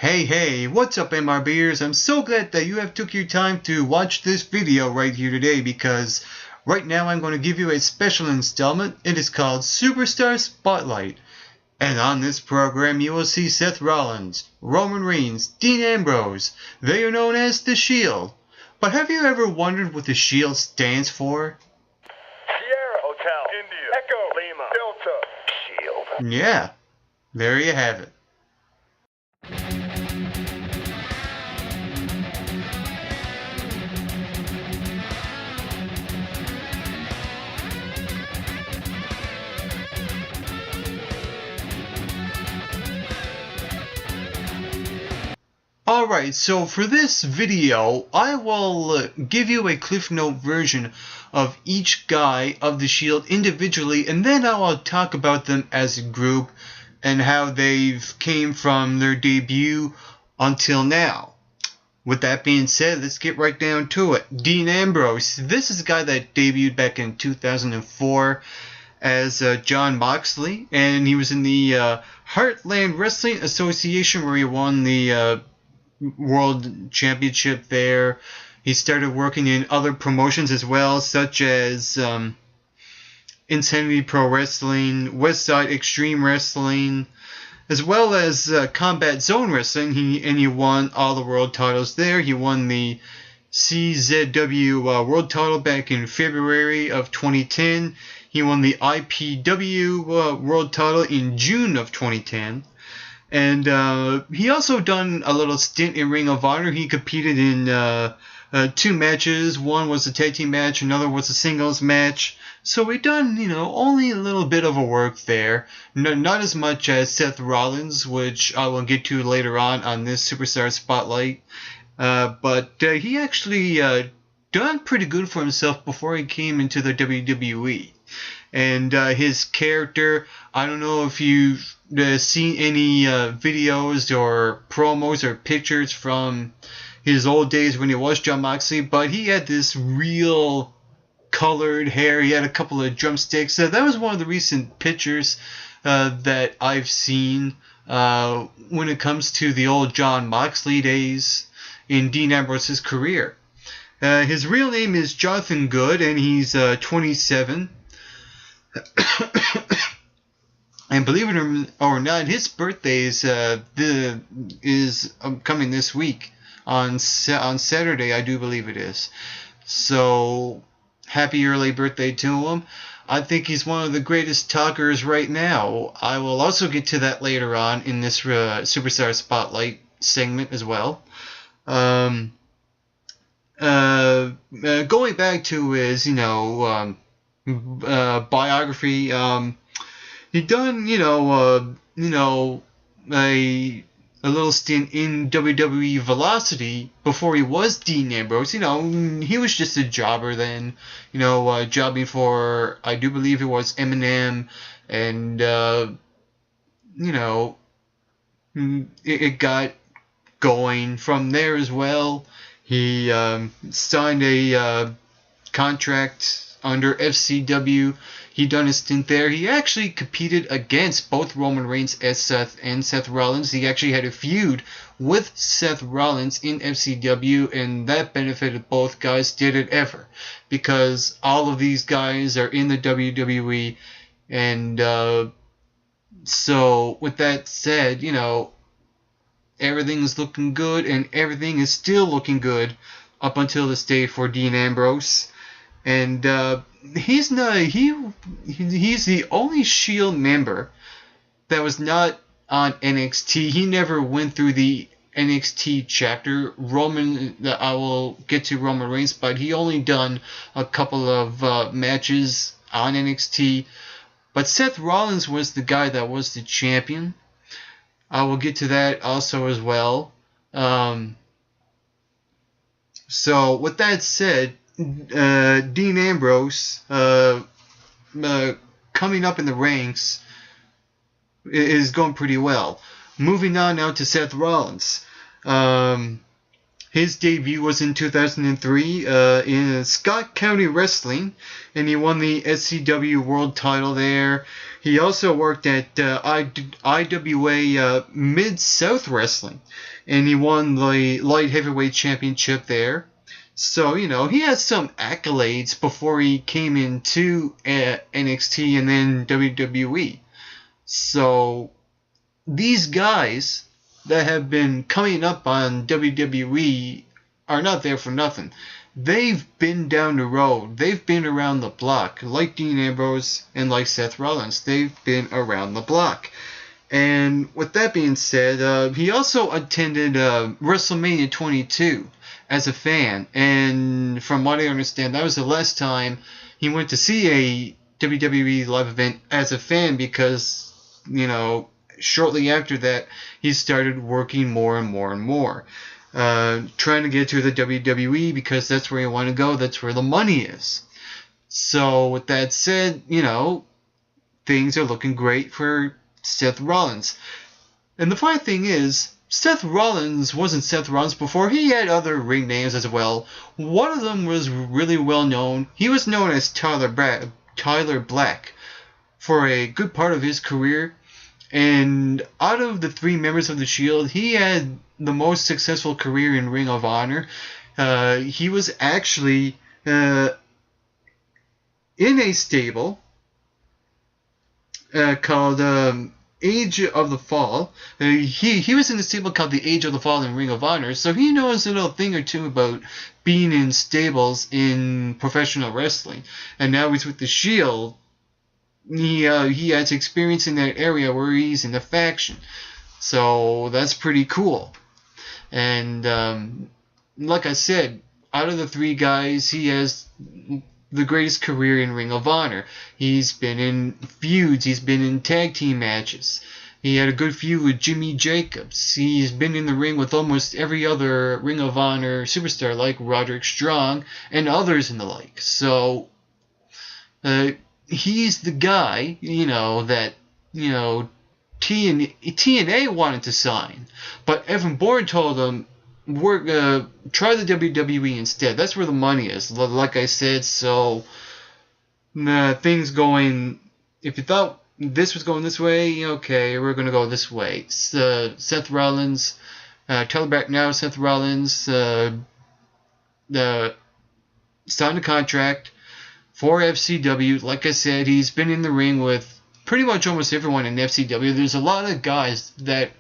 Hey, what's up MRBers? I'm so glad that you have took your time to watch this video right here today, because right now I'm going to give you a special installment. It is called Superstar Spotlight. And on this program you will see Seth Rollins, Roman Reigns, Dean Ambrose. They are known as The Shield. But have you ever wondered what The Shield stands for? Sierra Hotel, India, Echo, Lima, Delta, Shield. Yeah, there you have it. Alright, so for this video, I will give you a Cliff Note version of each guy of the Shield individually, and then I will talk about them as a group and how they've came from their debut until now. With that being said, let's get right down to it. Dean Ambrose. This is a guy that debuted back in 2004 as Jon Moxley, and he was in the Heartland Wrestling Association, where he won the World Championship there. He started working in other promotions as well, such as Insanity Pro Wrestling, Westside Extreme Wrestling, as well as Combat Zone Wrestling. He won all the world titles there. He won the CZW world title back in February of 2010. He won the IPW world title in June of 2010. And he also done a little stint in Ring of Honor. He competed in two matches. One was a tag team match, another was a singles match. So he done, only a little bit of a work there. Not as much as Seth Rollins, which I will get to later on this Superstar Spotlight. But he actually done pretty good for himself before he came into the WWE. And his character, I don't know if you've seen any videos or promos or pictures from his old days when he was Jon Moxley, but he had this real colored hair. He had a couple of drumsticks. That was one of the recent pictures that I've seen when it comes to the old Jon Moxley days in Dean Ambrose's career. His real name is Jonathan Good, and he's 27. And believe it or not, his birthday is coming this week on Saturday, I do believe it is. So happy early birthday to him. I think he's one of the greatest talkers right now. I will also get to that later on in this Superstar Spotlight segment as well. Going back to his biography, he done a little stint in WWE Velocity before he was Dean Ambrose. He was just a jobber then, jobbing for, I do believe it was Eminem, and it got going from there as well. He signed a contract under FCW. He done a stint there. He actually competed against both Roman Reigns and Seth Rollins. He actually had a feud with Seth Rollins in FCW, and that benefited both guys. Did it ever? Because all of these guys are in the WWE, and so with that said, everything is looking good, and everything is still looking good up until this day for Dean Ambrose. And he's the only Shield member that was not on NXT. He never went through the NXT chapter. I will get to Roman Reigns, but he only done a couple of matches on NXT. But Seth Rollins was the guy that was the champion. I will get to that also as well. So with that said, Dean Ambrose coming up in the ranks is going pretty well. Moving on now to Seth Rollins. His debut was in 2003 in Scott County Wrestling, and he won the SCW World Title there. He also worked at IWA Mid-South Wrestling, and he won the Light Heavyweight Championship there. So, he has some accolades before he came into NXT and then WWE. So, these guys that have been coming up on WWE are not there for nothing. They've been down the road. They've been around the block. Like Dean Ambrose and like Seth Rollins. They've been around the block. And with that being said, he also attended WrestleMania 22 as a fan. And from what I understand, that was the last time he went to see a WWE live event as a fan because, shortly after that, he started working more and more and more. Trying to get to the WWE because that's where you want to go. That's where the money is. So with that said, things are looking great for Seth Rollins. And the funny thing is, Seth Rollins wasn't Seth Rollins before. He had other ring names as well. One of them was really well known. He was known as Tyler Black for a good part of his career. And out of the three members of the Shield, he had the most successful career in Ring of Honor. He was actually in a stable called Age of the Fall. He was in a stable called the Age of the Fall in Ring of Honor, so he knows a little thing or two about being in stables in professional wrestling. And now he's with the Shield. He has experience in that area where he's in the faction. So that's pretty cool. And like I said, out of the three guys, he has the greatest career in Ring of Honor. He's been in feuds. He's been in tag team matches. He had a good feud with Jimmy Jacobs. He's been in the ring with almost every other Ring of Honor superstar like Roderick Strong and others and the like. So he's the guy, that, TNA wanted to sign. But Evan Bourne told him, try the WWE instead. That's where the money is, like I said. So, things going, if you thought this was going this way, okay, we're going to go this way. Seth Rollins, tell back now, Seth Rollins, signed a contract for FCW. Like I said, he's been in the ring with pretty much almost everyone in FCW. There's a lot of guys that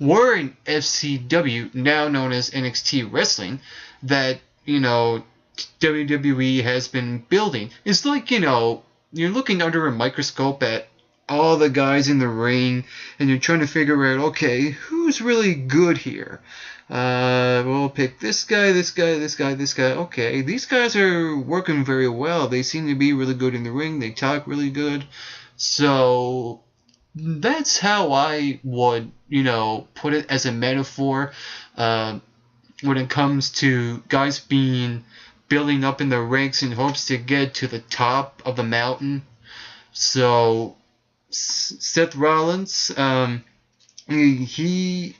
were in FCW, now known as NXT Wrestling, that, WWE has been building. It's like, you're looking under a microscope at all the guys in the ring, and you're trying to figure out, okay, who's really good here? We'll pick this guy, this guy, this guy, this guy. Okay, these guys are working very well. They seem to be really good in the ring. They talk really good. So that's how I would, put it as a metaphor when it comes to guys building up in the ranks in hopes to get to the top of the mountain. So Seth Rollins, he's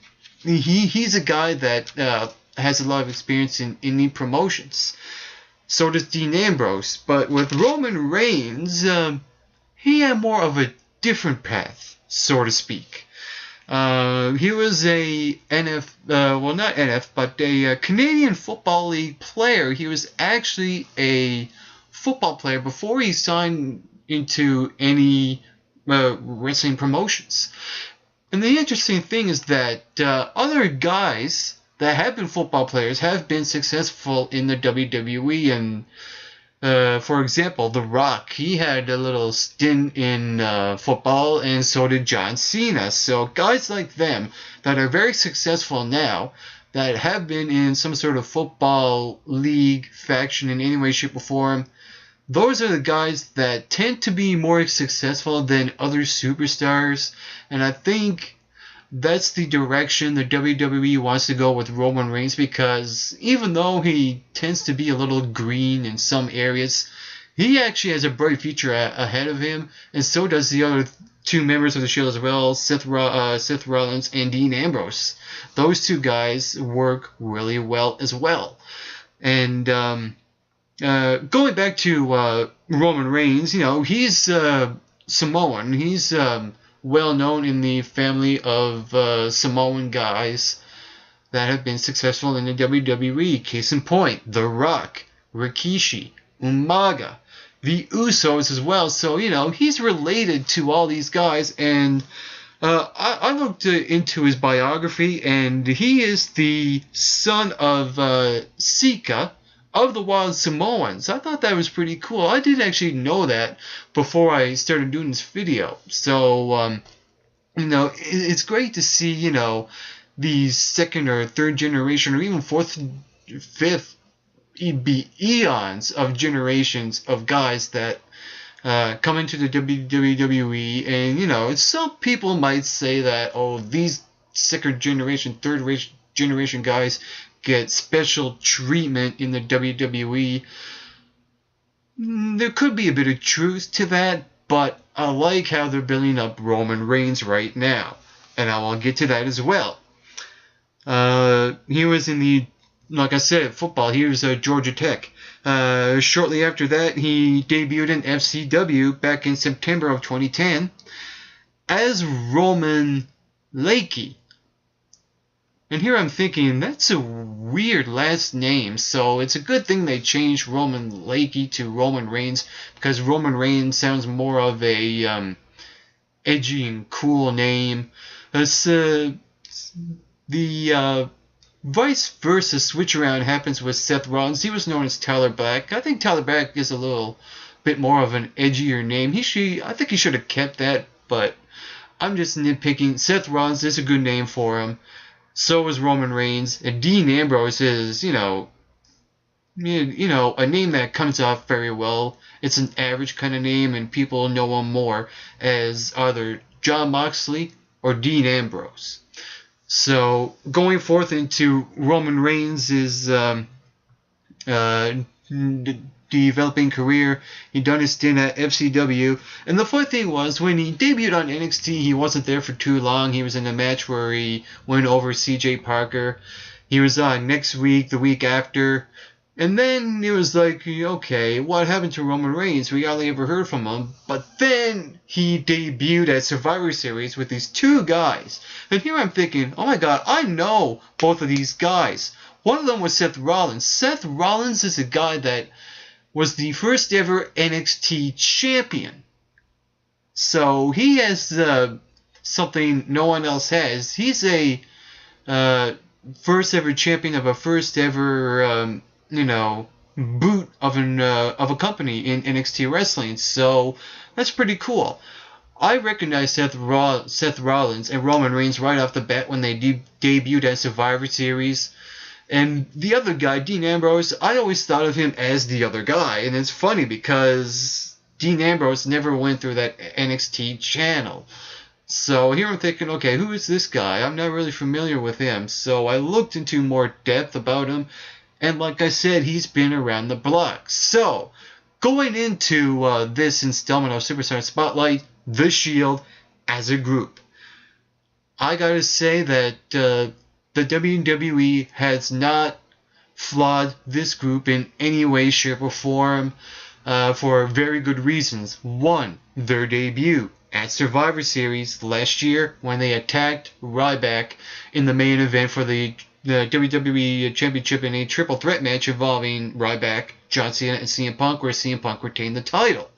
a guy that has a lot of experience in indie promotions. So does Dean Ambrose. But with Roman Reigns, he had more of a different path, so to speak. He was a a Canadian Football League player. He was actually a football player before he signed into any wrestling promotions. And the interesting thing is that other guys that have been football players have been successful in the WWE. And for example, The Rock, he had a little stint in football, and so did John Cena. So guys like them that are very successful now, that have been in some sort of football league faction in any way, shape, or form, those are the guys that tend to be more successful than other superstars. And I think that's the direction the WWE wants to go with Roman Reigns, because even though he tends to be a little green in some areas, he actually has a bright future ahead of him, and so does the two members of the Shield as well, Seth Rollins and Dean Ambrose. Those two guys work really well as well. And going back to Roman Reigns, he's Samoan. He's well known in the family of Samoan guys that have been successful in the WWE. Case in point, The Rock, Rikishi, Umaga, the Usos as well. So, he's related to all these guys. And I looked into his biography, and he is the son of Sika of the Wild Samoans. I thought that was pretty cool. I didn't actually know that before I started doing this video. So, it's great to see, these second or third generation or even fourth, fifth eons of generations of guys that come into the WWE. And, some people might say that, oh, these second generation, third generation guys get special treatment in the WWE. There could be a bit of truth to that, but I like how they're building up Roman Reigns right now, and I will get to that as well. He was in the, like I said, football. He was Georgia Tech. Shortly after that, he debuted in FCW back in September of 2010 as Roman Lakey. And here I'm thinking, that's a weird last name, so it's a good thing they changed Roman Lakey to Roman Reigns, because Roman Reigns sounds more of a edgy and cool name. The vice versa switch around happens with Seth Rollins. He was known as Tyler Black. I think Tyler Black is a little bit more of an edgier name. I think he should have kept that, but I'm just nitpicking. Seth Rollins is a good name for him. So is Roman Reigns. And Dean Ambrose is, a name that comes off very well. It's an average kind of name, and people know him more as either Jon Moxley or Dean Ambrose. So going forth into Roman Reigns' developing career, he done his stint at FCW, and the funny thing was, when he debuted on NXT, he wasn't there for too long. He was in a match where he went over CJ Parker. He was on next week, the week after, and then it was like, okay, what happened to Roman Reigns? We hardly ever heard from him. But then he debuted at Survivor Series with these two guys, and here I'm thinking, oh my god, I know both of these guys. One of them was Seth Rollins. Seth Rollins is a guy that was the first ever NXT champion. So he has something no one else has. He's a first ever champion of a first ever, boot of a company in NXT wrestling. So that's pretty cool. I recognize Seth Rollins and Roman Reigns right off the bat when they debuted at Survivor Series. And the other guy, Dean Ambrose, I always thought of him as the other guy. And it's funny because Dean Ambrose never went through that NXT channel. So here I'm thinking, okay, who is this guy? I'm not really familiar with him. So I looked into more depth about him. And like I said, he's been around the block. So going into this installment of Superstar Spotlight, The Shield as a group, I gotta say that the WWE has not flawed this group in any way, shape, or form for very good reasons. One, their debut at Survivor Series last year when they attacked Ryback in the main event for the WWE Championship in a triple threat match involving Ryback, John Cena, and CM Punk, where CM Punk retained the title.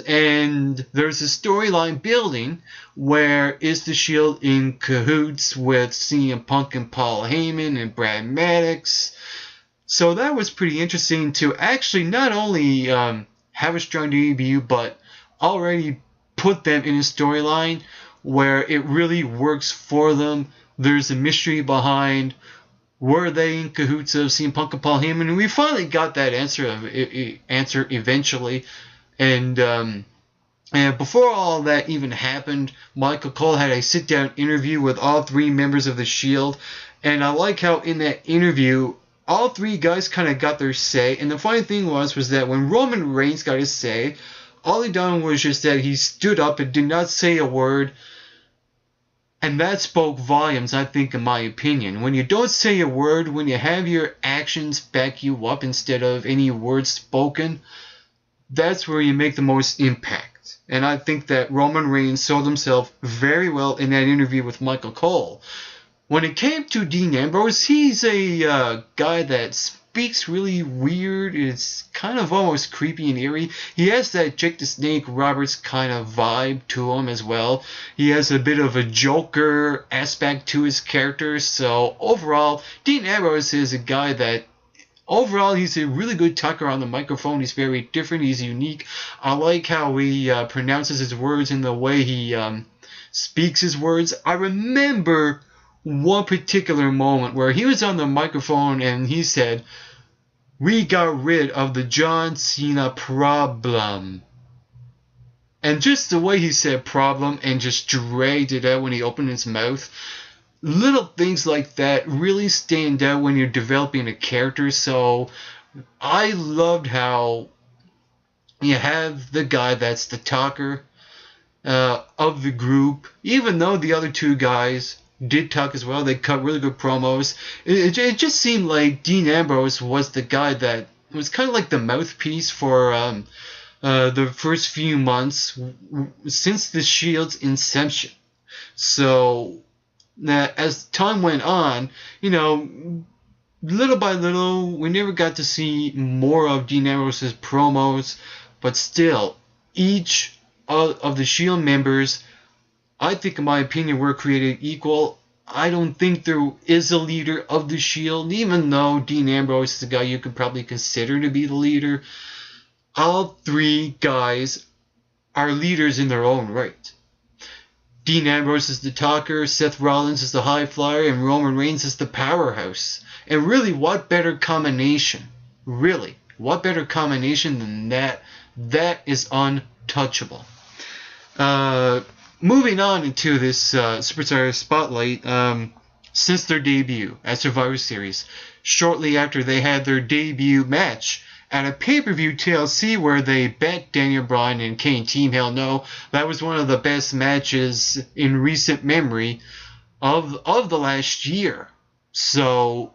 And there's a storyline building where is the Shield in cahoots with CM Punk and Paul Heyman and Brad Maddox. So that was pretty interesting to actually not only have a strong debut, but already put them in a storyline where it really works for them. There's a mystery behind, were they in cahoots of CM Punk and Paul Heyman? And we finally got that answer eventually. And before all that even happened, Michael Cole had a sit-down interview with all three members of the Shield. And I like how in that interview, all three guys kind of got their say. And the funny thing was that when Roman Reigns got his say, All he done was just that he stood up and did not say a word. And that spoke volumes, I think, in my opinion. When you don't say a word, when you have your actions back you up instead of any words spoken, that's where you make the most impact. And I think that Roman Reigns sold himself very well in that interview with Michael Cole. When it came to Dean Ambrose, he's a guy that speaks really weird. It's kind of almost creepy and eerie. He has that Jake the Snake Roberts kind of vibe to him as well. He has a bit of a Joker aspect to his character. So overall, Dean Ambrose is a guy that overall, he's a really good talker on the microphone. He's very different. He's unique. I like how he pronounces his words and the way he speaks his words. I remember one particular moment where he was on the microphone and he said, "We got rid of the John Cena problem." And just the way he said problem and just dragged it out when he opened his mouth, little things like that really stand out when you're developing a character. So I loved how you have the guy that's the talker of the group, even though the other two guys did talk as well. They cut really good promos. It just seemed like Dean Ambrose was the guy that was kind of like the mouthpiece for the first few months since the Shield's inception. So as time went on, little by little, we never got to see more of Dean Ambrose's promos, but still, each of the Shield members, I think, in my opinion, were created equal. I don't think there is a leader of the Shield, even though Dean Ambrose is a guy you could probably consider to be the leader. All three guys are leaders in their own right. Dean Ambrose is the talker, Seth Rollins is the high flyer, and Roman Reigns is the powerhouse. And really, what better combination? Really, what better combination than that? That is untouchable. Moving on into this Superstar Spotlight, since their debut at Survivor Series, shortly after they had their debut match at a pay-per-view TLC where they bet Daniel Bryan and Kane Team Hell No. That was one of the best matches in recent memory of the last year. So,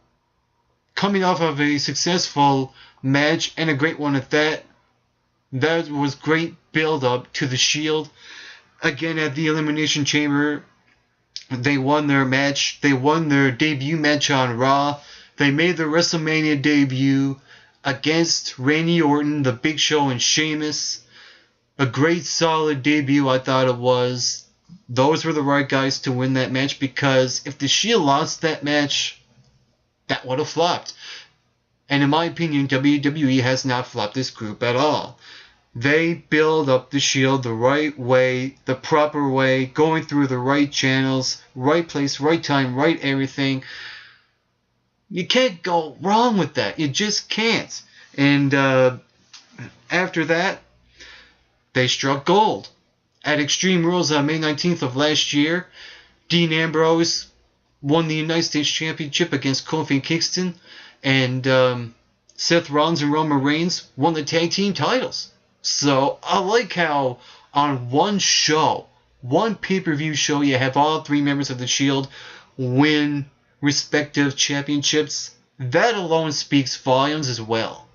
coming off of a successful match, and a great one at that was great build-up to the Shield. Again, at the Elimination Chamber, they won their match. They won their debut match on Raw. They made their WrestleMania debut against Randy Orton, The Big Show, and Sheamus. A great, solid debut, I thought it was. Those were the right guys to win that match, because if the Shield lost that match, that would have flopped. And in my opinion, WWE has not flopped this group at all. They build up the Shield the right way, the proper way, going through the right channels, right place, right time, right everything. You can't go wrong with that. You just can't. And after that, they struck gold. At Extreme Rules on May 19th of last year, Dean Ambrose won the United States Championship against Kofi and Kingston, and Seth Rollins and Roman Reigns won the tag team titles. So I like how on one show, one pay-per-view show, you have all three members of the Shield win respective championships. That alone speaks volumes as well.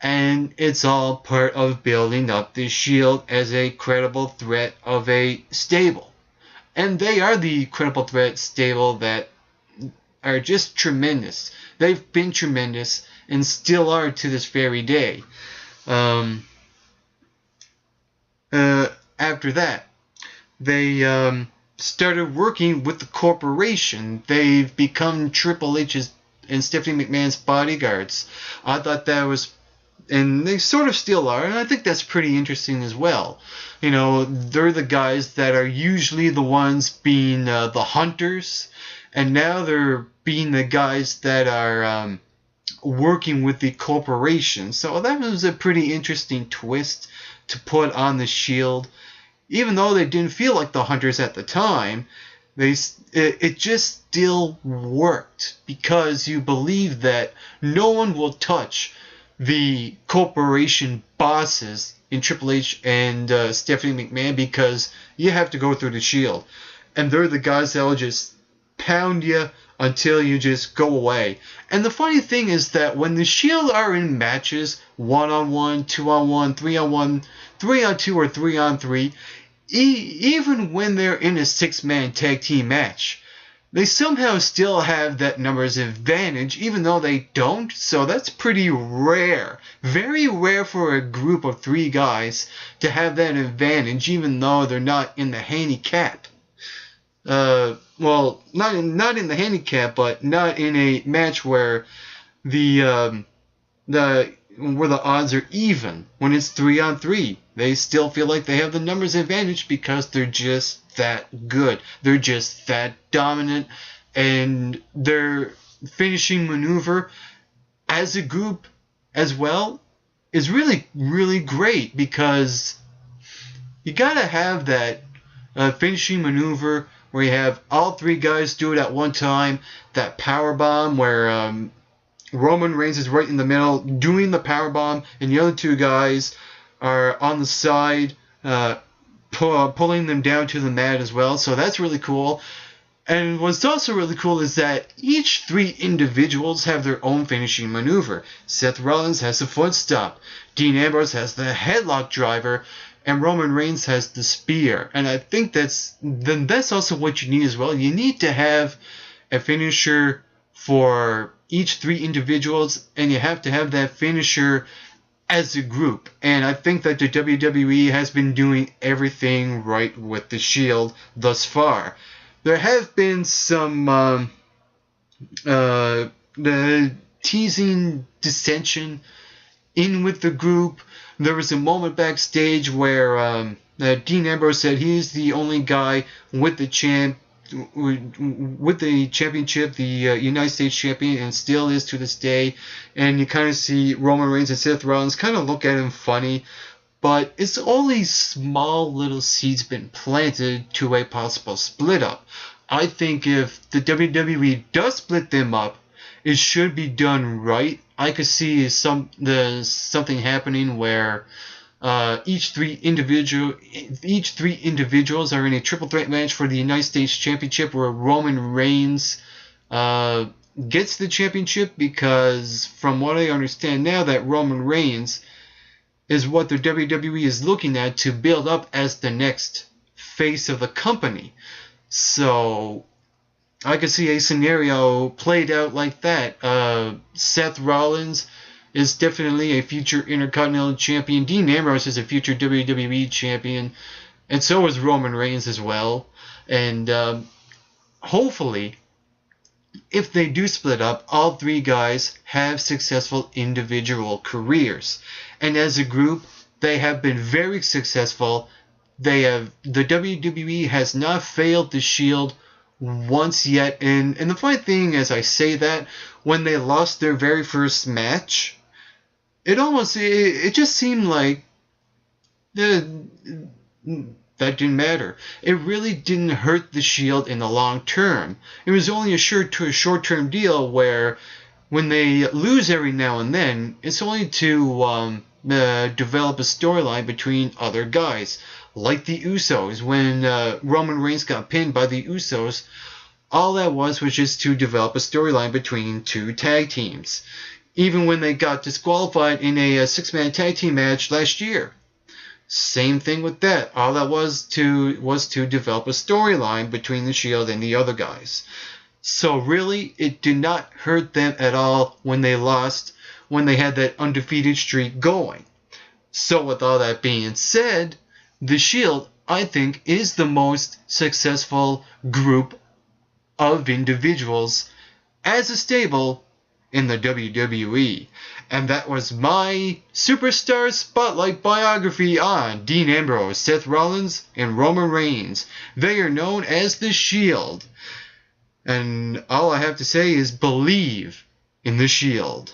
And it's all part of building up the Shield as a credible threat of a stable. And they are the credible threat stable that are just tremendous. They've been tremendous and still are to this very day. After that, they started working with the corporation. They've become Triple H's and Stephanie McMahon's bodyguards. I thought that was, and they sort of still are, and I think that's pretty interesting as well. They're the guys that are usually the ones being the hunters, and now they're being the guys that are working with the corporation. So that was a pretty interesting twist to put on the Shield. Even though they didn't feel like the hunters at the time, it just still worked, because you believe that no one will touch the corporation bosses in Triple H and Stephanie McMahon, because you have to go through the Shield. And they're the guys that will just pound you until you just go away. And the funny thing is that when the Shield are in matches, 1-on-1, 2-on-1, 3-on-1, 3-on-2, or 3-on-3, even when they're in a 6-man tag team match, they somehow still have that numbers advantage, even though they don't. So that's pretty rare. Very rare for a group of 3 guys to have that advantage, even though they're not in the handicap. Well, not in the handicap, but not in a match where the odds are even. When it's 3-on-3, they still feel like they have the numbers advantage because they're just that good. They're just that dominant, and their finishing maneuver as a group as well is really, really great, because you gotta have that finishing maneuver where you have all 3 guys do it at one time. That power bomb where Roman Reigns is right in the middle doing the power bomb, and the other 2 guys are on the side pulling them down to the mat as well. So that's really cool. And what's also really cool is that each 3 individuals have their own finishing maneuver. Seth Rollins has the foot stomp, Dean Ambrose has the headlock driver, and Roman Reigns has the spear. And I think that's also what you need as well. You need to have a finisher for each 3 individuals, and you have to have that finisher as a group. And I think that the WWE has been doing everything right with the Shield thus far. There have been some the teasing dissension in with the group. There was a moment backstage where Dean Ambrose said he's the only guy with the championship, the United States champion, and still is to this day. And you kind of see Roman Reigns and Seth Rollins kind of look at him funny, but it's only small little seeds been planted to a possible split up. I think if the WWE does split them up, it should be done right. I could see something happening where each three individuals are in a triple threat match for the United States Championship, where Roman Reigns gets the championship, because from what I understand now, that Roman Reigns is what the WWE is looking at to build up as the next face of the company. So I could see a scenario played out like that. Seth Rollins is definitely a future Intercontinental Champion. Dean Ambrose is a future WWE Champion. And so is Roman Reigns as well. And hopefully, if they do split up, all 3 guys have successful individual careers. And as a group, they have been very successful. The WWE has not failed the Shield once yet. And the funny thing, as I say that, when they lost their very first match, it just seemed like that didn't matter. It really didn't hurt the Shield in the long term. It was only a short-term deal where when they lose every now and then, it's only to develop a storyline between other guys. Like the Usos, when Roman Reigns got pinned by the Usos, all that was just to develop a storyline between 2 tag teams. Even when they got disqualified in a 6-man tag team match last year. Same thing with that. All that was to develop a storyline between the Shield and the other guys. So really, it did not hurt them at all when they lost, when they had that undefeated streak going. So with all that being said, the Shield, I think, is the most successful group of individuals as a stable in the WWE. And that was my Superstar Spotlight biography on Dean Ambrose, Seth Rollins, and Roman Reigns. They are known as the Shield. And all I have to say is believe in the Shield.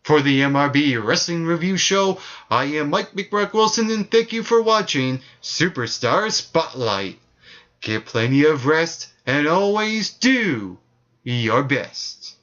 For the MRB Wrestling Review Show, I am Mike McBrock Wilson, and thank you for watching Superstar Spotlight. Get plenty of rest, and always do your best.